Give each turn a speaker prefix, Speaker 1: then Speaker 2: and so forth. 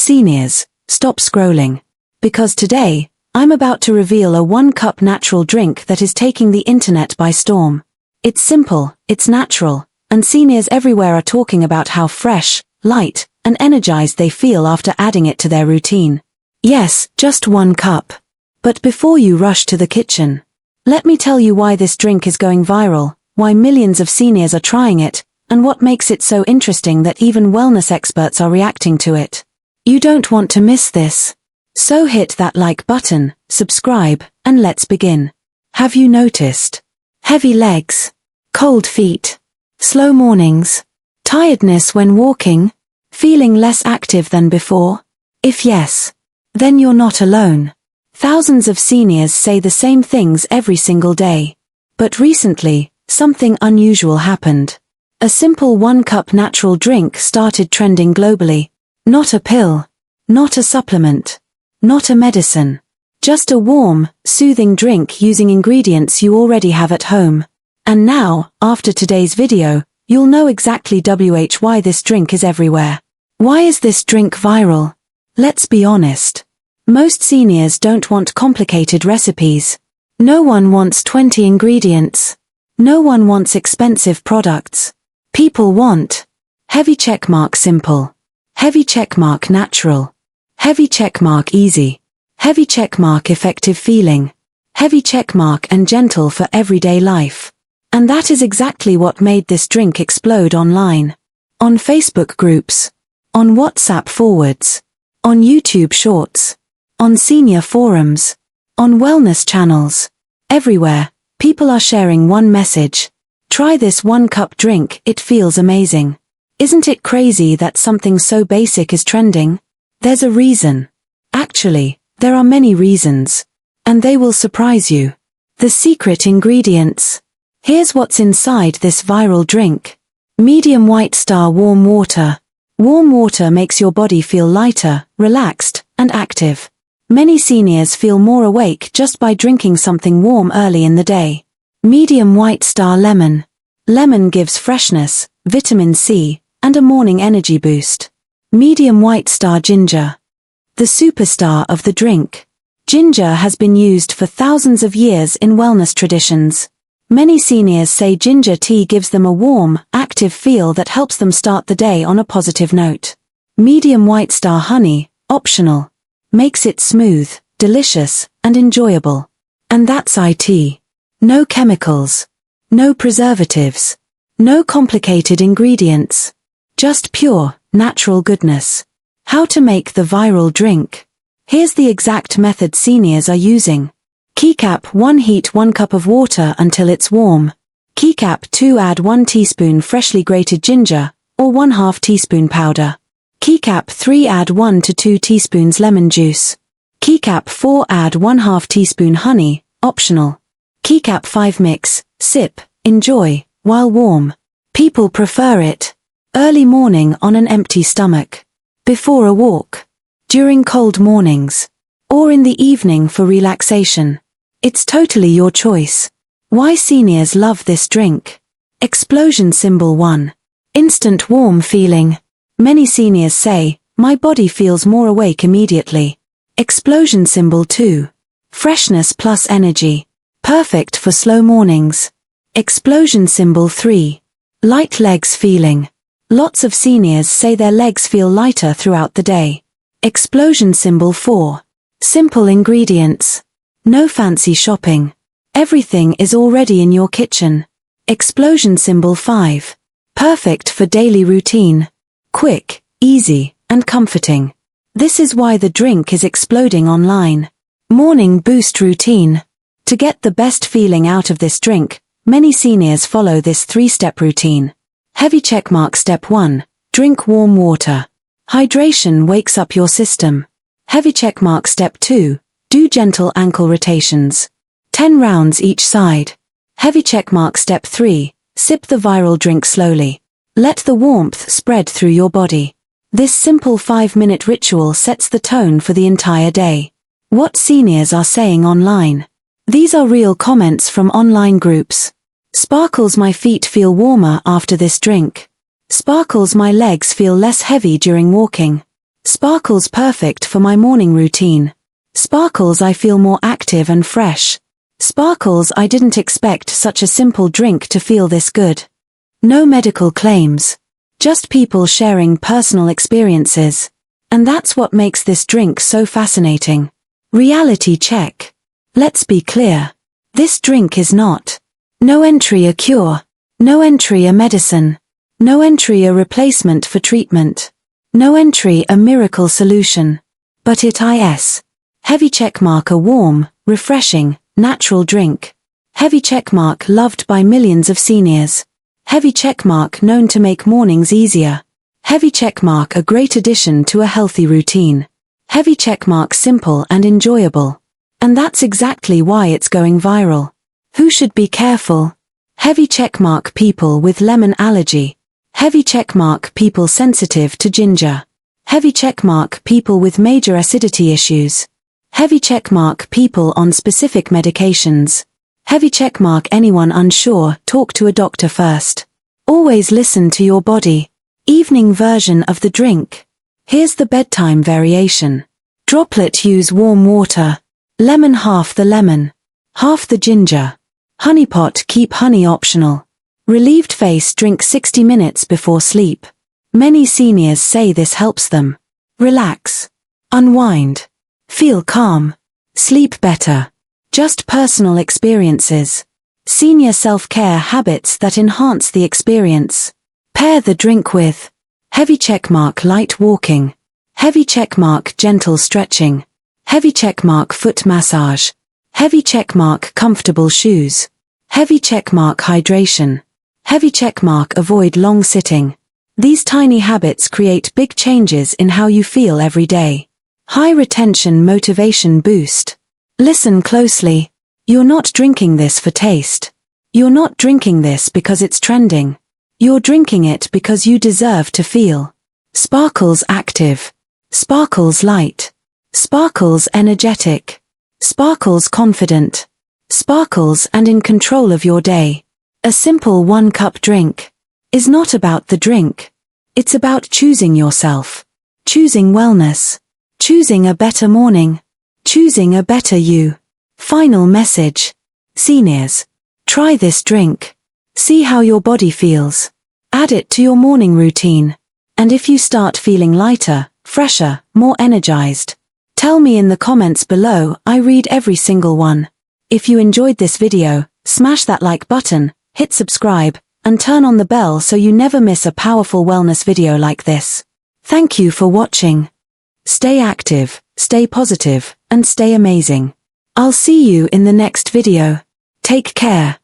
Speaker 1: Seniors, stop scrolling. Because today, I'm about to reveal a 1-cup natural drink that is taking the internet by storm. It's simple, it's natural, and seniors everywhere are talking about how fresh, light, and energized they feel after adding it to their routine. Yes, just 1 cup. But before you rush to the kitchen, let me tell you why this drink is going viral, why millions of seniors are trying it, and what makes it so interesting that even wellness experts are reacting to it. You don't want to miss this. So hit that like button, subscribe, and let's begin. Have you noticed? Heavy legs, cold feet, slow mornings, tiredness when walking, feeling less active than before? If yes, then you're not alone. Thousands of seniors say the same things every single day. But recently, something unusual happened. A simple 1-cup natural drink started trending globally. Not a pill, not a supplement, not a medicine. Just a warm, soothing drink using ingredients you already have at home. And now, after today's video, you'll know exactly why this drink is everywhere. Why is this drink viral? Let's be honest. Most seniors don't want complicated recipes. No one wants 20 ingredients. No one wants expensive products. People want heavy checkmark simple, heavy checkmark natural, heavy checkmark easy, heavy checkmark effective feeling, heavy checkmark and gentle for everyday life. And that is exactly what made this drink explode online. On Facebook groups, on WhatsApp forwards, on YouTube shorts, on senior forums, on wellness channels. Everywhere, people are sharing one message. Try this 1-cup drink, it feels amazing. Isn't it crazy that something so basic is trending? There's a reason. Actually, there are many reasons. And they will surprise you. The secret ingredients. Here's what's inside this viral drink. Medium White Star Warm Water. Warm water makes your body feel lighter, relaxed, and active. Many seniors feel more awake just by drinking something warm early in the day. Medium White Star Lemon. Lemon gives freshness, vitamin C, and a morning energy boost. Medium White Star Ginger. The superstar of the drink. Ginger has been used for thousands of years in wellness traditions. Many seniors say ginger tea gives them a warm, active feel that helps them start the day on a positive note. Medium White Star Honey, optional. Makes it smooth, delicious, and enjoyable. And that's it. No chemicals. No preservatives. No complicated ingredients. Just pure, natural goodness. How to make the viral drink. Here's the exact method seniors are using. Keycap 1. Heat 1 cup of water until it's warm. Keycap 2. Add 1 teaspoon freshly grated ginger, or 1/2 teaspoon powder. Keycap 3. Add 1 to 2 teaspoons lemon juice. Keycap 4. Add 1/2 teaspoon honey, optional. Keycap 5. Mix, sip, enjoy, while warm. People prefer it early morning on an empty stomach, before a walk, during cold mornings, or in the evening for relaxation. It's totally your choice. Why seniors love this drink. Explosion symbol 1. Instant warm feeling. Many seniors say, my body feels more awake immediately. Explosion symbol 2. Freshness plus energy. Perfect for slow mornings. Explosion symbol 3. Light legs feeling. Lots of seniors say their legs feel lighter throughout the day. Explosion symbol 4. Simple ingredients. No fancy shopping. Everything is already in your kitchen. Explosion symbol 5. Perfect for daily routine. Quick, easy, and comforting. This is why the drink is exploding online. Morning boost routine. To get the best feeling out of this drink, many seniors follow this 3-step routine. Heavy checkmark Step 1. Drink warm water. Hydration wakes up your system. Heavy checkmark Step 2. Do gentle ankle rotations. 10 rounds each side. Heavy checkmark Step 3. Sip the viral drink slowly. Let the warmth spread through your body. This simple 5-minute ritual sets the tone for the entire day. What seniors are saying online. These are real comments from online groups. Sparkles, my feet feel warmer after this drink. Sparkles, my legs feel less heavy during walking. Sparkles perfect for my morning routine. Sparkles I feel more active and fresh. Sparkles I didn't expect such a simple drink to feel this good. No medical claims. Just people sharing personal experiences. And that's what makes this drink so fascinating. Reality check. Let's be clear. This drink is not. No entry a cure. No entry a medicine. No entry a replacement for treatment. No entry a miracle solution. But it is. Heavy checkmark a warm, refreshing, natural drink. Heavy checkmark loved by millions of seniors. Heavy checkmark known to make mornings easier. Heavy checkmark a great addition to a healthy routine. Heavy checkmark simple and enjoyable. And that's exactly why it's going viral. Who should be careful? Heavy checkmark people with lemon allergy. Heavy checkmark people sensitive to ginger. Heavy checkmark people with major acidity issues. Heavy checkmark people on specific medications. Heavy checkmark anyone unsure, talk to a doctor first. Always listen to your body. Evening version of the drink. Here's the bedtime variation. Droplet use warm water. Lemon half the lemon. Half the ginger. Honey pot keep honey optional. Relieved face drink 60 minutes before sleep. Many seniors say this helps them. Relax. Unwind. Feel calm. Sleep better. Just personal experiences. Senior self-care habits that enhance the experience. Pair the drink with. Heavy checkmark light walking. Heavy checkmark gentle stretching. Heavy checkmark foot massage. Heavy checkmark comfortable shoes. Heavy checkmark hydration. Heavy checkmark avoid long sitting. These tiny habits create big changes in how you feel every day. High retention motivation boost. Listen closely. You're not drinking this for taste. You're not drinking this because it's trending. You're drinking it because you deserve to feel. Sparkles active. Sparkles light. Sparkles energetic. Sparkles confident. Sparkles and in control of your day. A simple 1-cup drink is not about the drink. It's about choosing yourself. Choosing wellness. Choosing a better morning. Choosing a better you. Final message. Seniors. Try this drink. See how your body feels. Add it to your morning routine. And if you start feeling lighter, fresher, more energized, tell me in the comments below. I read every single one. If you enjoyed this video, smash that like button, hit subscribe, and turn on the bell so you never miss a powerful wellness video like this. Thank you for watching. Stay active, stay positive, and stay amazing. I'll see you in the next video. Take care.